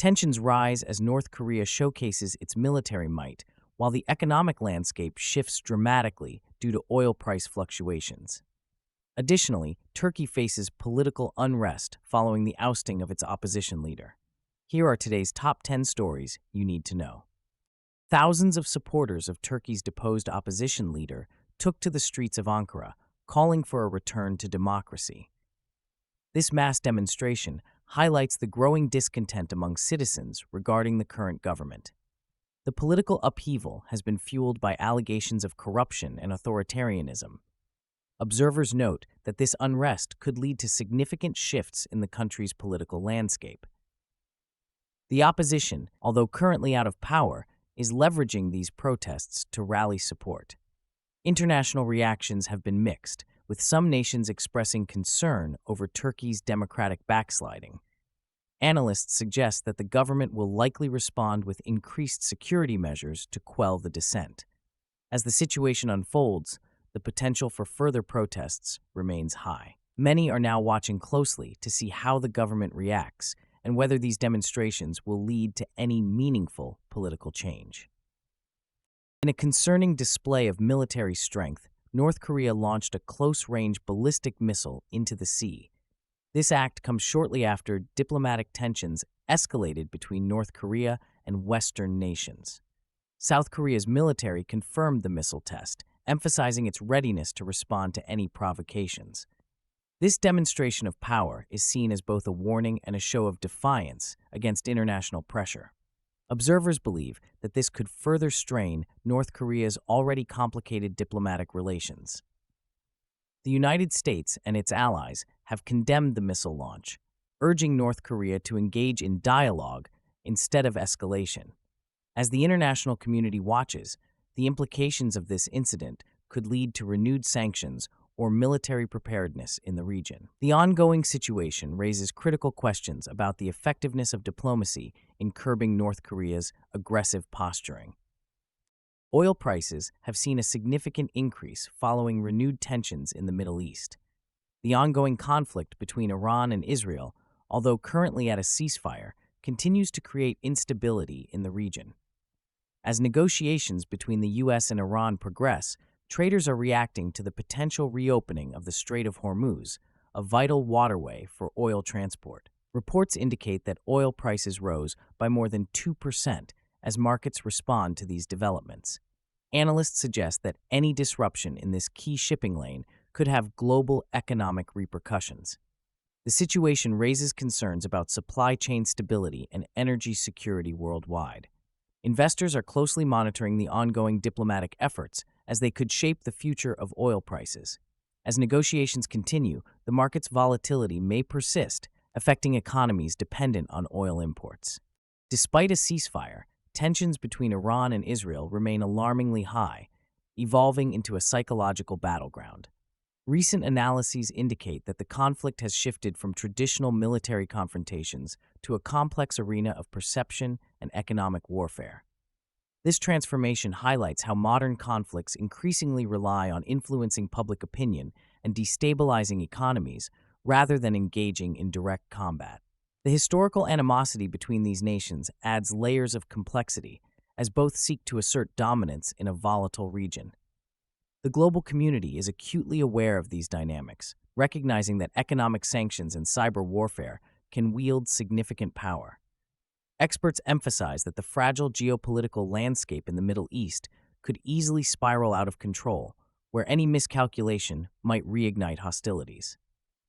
Tensions rise as North Korea showcases its military might, while the economic landscape shifts dramatically due to oil price fluctuations. Additionally, Turkey faces political unrest following the ousting of its opposition leader. Here are today's top 10 stories you need to know. Thousands of supporters of Turkey's deposed opposition leader took to the streets of Ankara, calling for a return to democracy. This mass demonstration highlights the growing discontent among citizens regarding the current government. The political upheaval has been fueled by allegations of corruption and authoritarianism. Observers note that this unrest could lead to significant shifts in the country's political landscape. The opposition, although currently out of power, is leveraging these protests to rally support. International reactions have been mixed, with some nations expressing concern over Turkey's democratic backsliding. Analysts suggest that the government will likely respond with increased security measures to quell the dissent. As the situation unfolds, the potential for further protests remains high. Many are now watching closely to see how the government reacts and whether these demonstrations will lead to any meaningful political change. In a concerning display of military strength, North Korea launched a close-range ballistic missile into the sea. This act comes shortly after diplomatic tensions escalated between North Korea and Western nations. South Korea's military confirmed the missile test, emphasizing its readiness to respond to any provocations. This demonstration of power is seen as both a warning and a show of defiance against international pressure. Observers believe that this could further strain North Korea's already complicated diplomatic relations. The United States and its allies have condemned the missile launch, urging North Korea to engage in dialogue instead of escalation. As the international community watches, the implications of this incident could lead to renewed sanctions or military preparedness in the region. The ongoing situation raises critical questions about the effectiveness of diplomacy in curbing North Korea's aggressive posturing. Oil prices have seen a significant increase following renewed tensions in the Middle East. The ongoing conflict between Iran and Israel, although currently at a ceasefire, continues to create instability in the region. As negotiations between the U.S. and Iran progress, traders are reacting to the potential reopening of the Strait of Hormuz, a vital waterway for oil transport. Reports indicate that oil prices rose by more than 2% as markets respond to these developments. Analysts suggest that any disruption in this key shipping lane could have global economic repercussions. The situation raises concerns about supply chain stability and energy security worldwide. Investors are closely monitoring the ongoing diplomatic efforts as they could shape the future of oil prices. As negotiations continue, the market's volatility may persist, affecting economies dependent on oil imports. Despite a ceasefire, tensions between Iran and Israel remain alarmingly high, evolving into a psychological battleground. Recent analyses indicate that the conflict has shifted from traditional military confrontations to a complex arena of perception and economic warfare. This transformation highlights how modern conflicts increasingly rely on influencing public opinion and destabilizing economies rather than engaging in direct combat. The historical animosity between these nations adds layers of complexity as both seek to assert dominance in a volatile region. The global community is acutely aware of these dynamics, recognizing that economic sanctions and cyber warfare can wield significant power. Experts emphasize that the fragile geopolitical landscape in the Middle East could easily spiral out of control, where any miscalculation might reignite hostilities.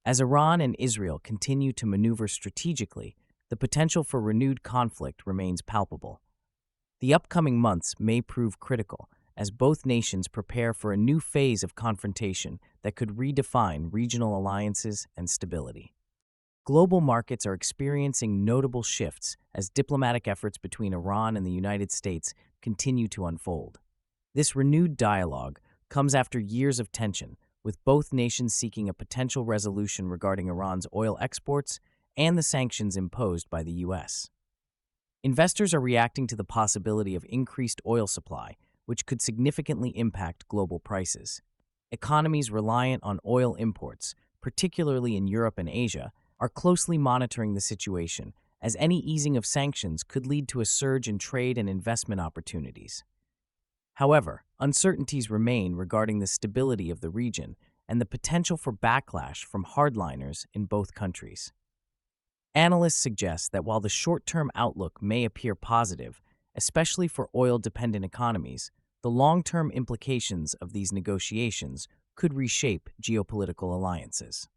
As Iran and Israel continue to maneuver strategically, the potential for renewed conflict remains palpable. The upcoming months may prove critical as both nations prepare for a new phase of confrontation that could redefine regional alliances and stability. Global markets are experiencing notable shifts as diplomatic efforts between Iran and the United States continue to unfold. This renewed dialogue comes after years of tension, with both nations seeking a potential resolution regarding Iran's oil exports and the sanctions imposed by the U.S. Investors are reacting to the possibility of increased oil supply, which could significantly impact global prices. Economies reliant on oil imports, particularly in Europe and Asia, are closely monitoring the situation as any easing of sanctions could lead to a surge in trade and investment opportunities. However, uncertainties remain regarding the stability of the region and the potential for backlash from hardliners in both countries. Analysts suggest that while the short-term outlook may appear positive, especially for oil-dependent economies, the long-term implications of these negotiations could reshape geopolitical alliances.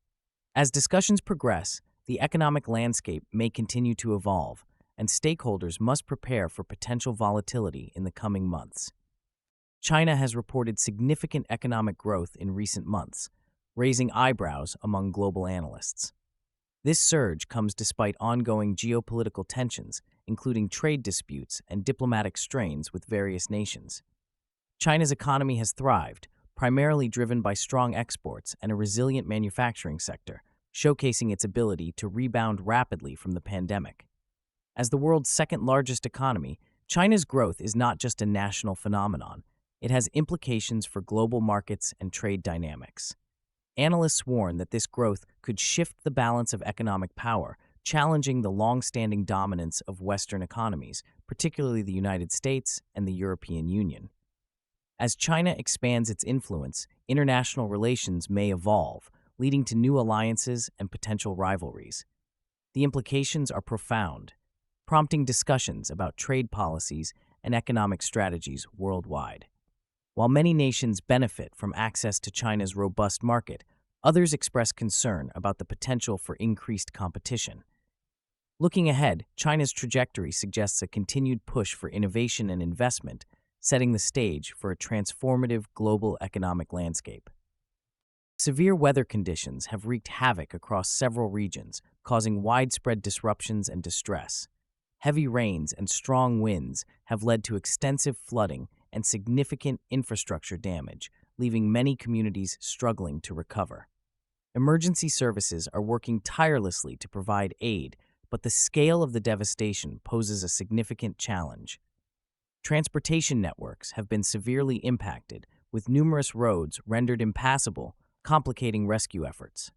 As discussions progress, the economic landscape may continue to evolve, and stakeholders must prepare for potential volatility in the coming months. China has reported significant economic growth in recent months, raising eyebrows among global analysts. This surge comes despite ongoing geopolitical tensions, including trade disputes and diplomatic strains with various nations. China's economy has thrived, primarily driven by strong exports and a resilient manufacturing sector, showcasing its ability to rebound rapidly from the pandemic. As the world's second-largest economy, China's growth is not just a national phenomenon. It has implications for global markets and trade dynamics. Analysts warn that this growth could shift the balance of economic power, challenging the long-standing dominance of Western economies, particularly the United States and the European Union. As China expands its influence, international relations may evolve, leading to new alliances and potential rivalries. The implications are profound, prompting discussions about trade policies and economic strategies worldwide. While many nations benefit from access to China's robust market, others express concern about the potential for increased competition. Looking ahead, China's trajectory suggests a continued push for innovation and investment, setting the stage for a transformative global economic landscape. Severe weather conditions have wreaked havoc across several regions, causing widespread disruptions and distress. Heavy rains and strong winds have led to extensive flooding and significant infrastructure damage, leaving many communities struggling to recover. Emergency services are working tirelessly to provide aid, but the scale of the devastation poses a significant challenge. Transportation networks have been severely impacted, with numerous roads rendered impassable, complicating rescue efforts.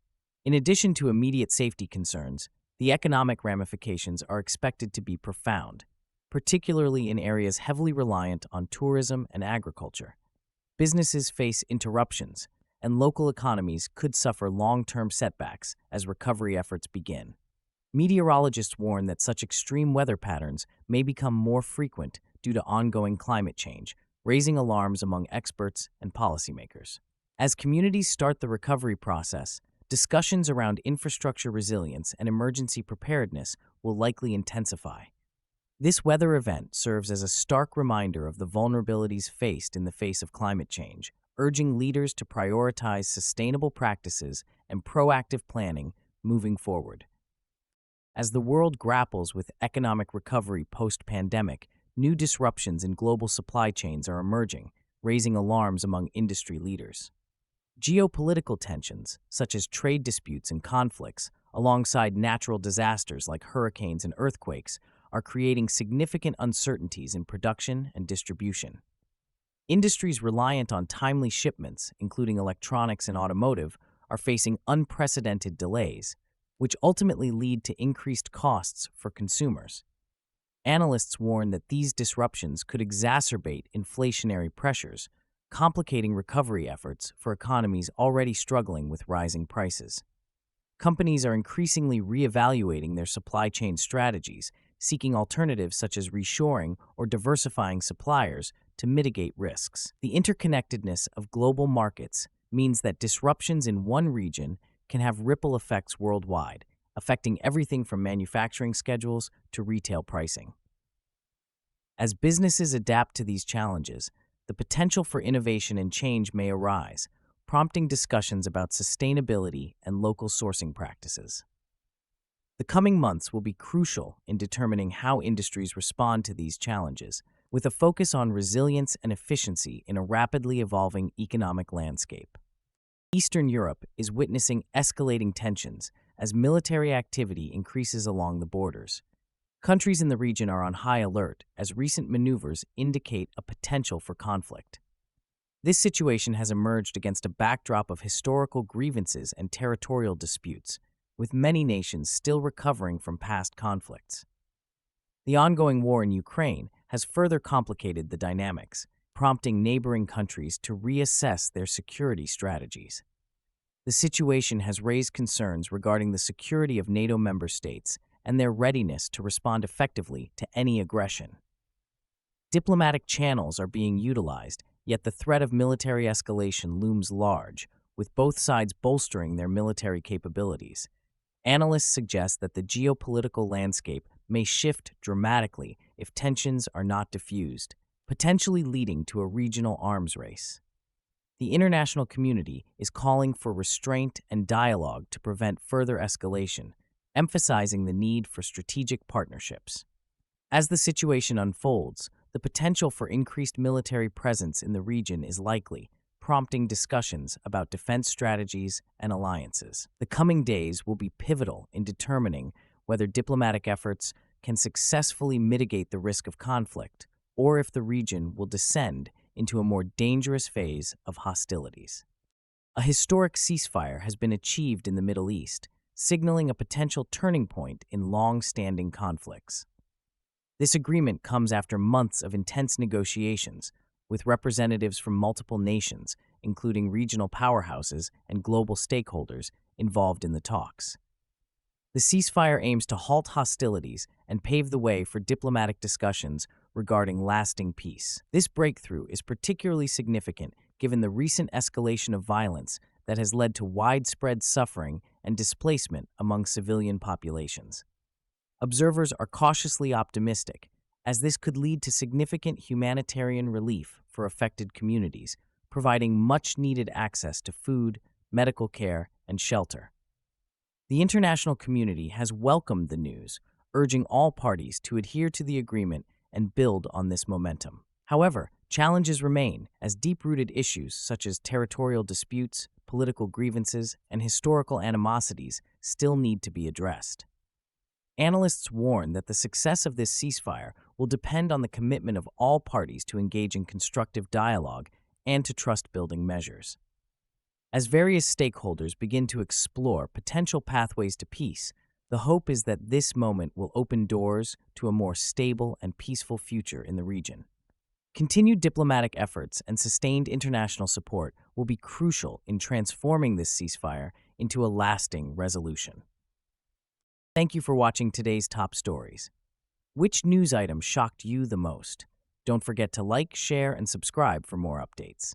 In addition to immediate safety concerns, the economic ramifications are expected to be profound, particularly in areas heavily reliant on tourism and agriculture. Businesses face interruptions, and local economies could suffer long-term setbacks as recovery efforts begin. Meteorologists warn that such extreme weather patterns may become more frequent due to ongoing climate change, raising alarms among experts and policymakers. As communities start the recovery process, discussions around infrastructure resilience and emergency preparedness will likely intensify. This weather event serves as a stark reminder of the vulnerabilities faced in the face of climate change, urging leaders to prioritize sustainable practices and proactive planning moving forward. As the world grapples with economic recovery post-pandemic, new disruptions in global supply chains are emerging, raising alarms among industry leaders. Geopolitical tensions, such as trade disputes and conflicts, alongside natural disasters like hurricanes and earthquakes, are creating significant uncertainties in production and distribution. Industries reliant on timely shipments, including electronics and automotive, are facing unprecedented delays, which ultimately lead to increased costs for consumers. Analysts warn that these disruptions could exacerbate inflationary pressures, complicating recovery efforts for economies already struggling with rising prices. Companies are increasingly reevaluating their supply chain strategies, seeking alternatives such as reshoring or diversifying suppliers to mitigate risks. The interconnectedness of global markets means that disruptions in one region can have ripple effects worldwide, affecting everything from manufacturing schedules to retail pricing. As businesses adapt to these challenges, the potential for innovation and change may arise, prompting discussions about sustainability and local sourcing practices. The coming months will be crucial in determining how industries respond to these challenges, with a focus on resilience and efficiency in a rapidly evolving economic landscape. Eastern Europe is witnessing escalating tensions as military activity increases along the borders. Countries in the region are on high alert as recent maneuvers indicate a potential for conflict. This situation has emerged against a backdrop of historical grievances and territorial disputes, with many nations still recovering from past conflicts. The ongoing war in Ukraine has further complicated the dynamics, prompting neighboring countries to reassess their security strategies. The situation has raised concerns regarding the security of NATO member states and their readiness to respond effectively to any aggression. Diplomatic channels are being utilized, yet the threat of military escalation looms large, with both sides bolstering their military capabilities. Analysts suggest that the geopolitical landscape may shift dramatically if tensions are not diffused, potentially leading to a regional arms race. The international community is calling for restraint and dialogue to prevent further escalation, emphasizing the need for strategic partnerships. As the situation unfolds, the potential for increased military presence in the region is likely, prompting discussions about defense strategies and alliances. The coming days will be pivotal in determining whether diplomatic efforts can successfully mitigate the risk of conflict, or if the region will descend into a more dangerous phase of hostilities. A historic ceasefire has been achieved in the Middle East, signaling a potential turning point in long-standing conflicts. This agreement comes after months of intense negotiations, with representatives from multiple nations, including regional powerhouses and global stakeholders, involved in the talks. The ceasefire aims to halt hostilities and pave the way for diplomatic discussions regarding lasting peace. This breakthrough is particularly significant given the recent escalation of violence that has led to widespread suffering and displacement among civilian populations. Observers are cautiously optimistic, as this could lead to significant humanitarian relief for affected communities, providing much-needed access to food, medical care, and shelter. The international community has welcomed the news, urging all parties to adhere to the agreement and build on this momentum. However, challenges remain, as deep-rooted issues such as territorial disputes, political grievances, and historical animosities still need to be addressed. Analysts warn that the success of this ceasefire will depend on the commitment of all parties to engage in constructive dialogue and to trust-building measures. As various stakeholders begin to explore potential pathways to peace, the hope is that this moment will open doors to a more stable and peaceful future in the region. Continued diplomatic efforts and sustained international support will be crucial in transforming this ceasefire into a lasting resolution. Thank you for watching today's top stories. Which news item shocked you the most? Don't forget to like, share, and subscribe for more updates.